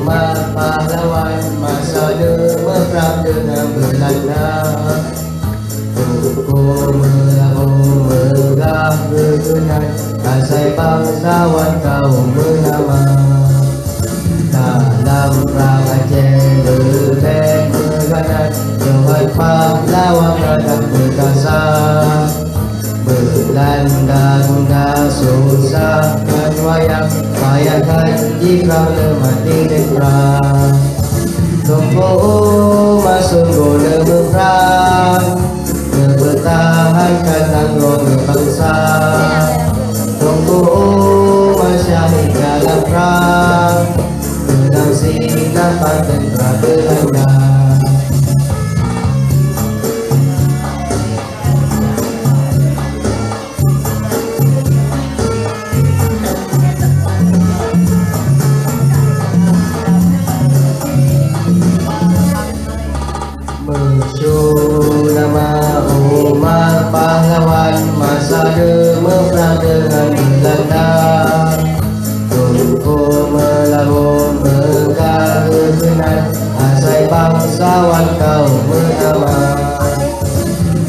umat pahlawan masa perang dengan Belanda. Pukul melambung megah berkenan, asai bangsawan kaum bernama. Dalam perang Aceh lebih berganas, Johan pahlawan kadang perkasa. Belanda guna susahkan wayang, bayangkan jika mati di perang. Tunggu masuk guna berperang, mempertahankan tanggung bangsa. Tunggu masyarakat dalam perang, menang sinapan tentera Belanda. Musuh nama umat pahlawan masa perang dengan Belanda. Tunggu melambung megah berkenan, asai bangsawan kaum bernama.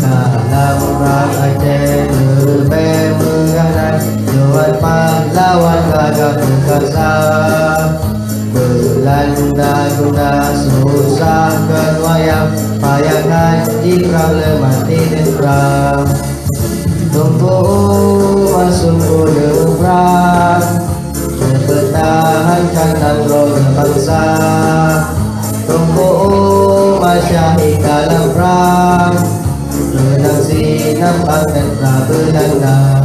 Dalam perang Aceh lebih berganas, Johan pahlawan gagah perkasa. Belanda guna susahkan wayang, bayangkan jika mati di perang. Tunggu masuk guna perang, mempertahankan tanggung bangsa. Tunggu masyarakat dalam perang, menang sinapan tentera Belanda.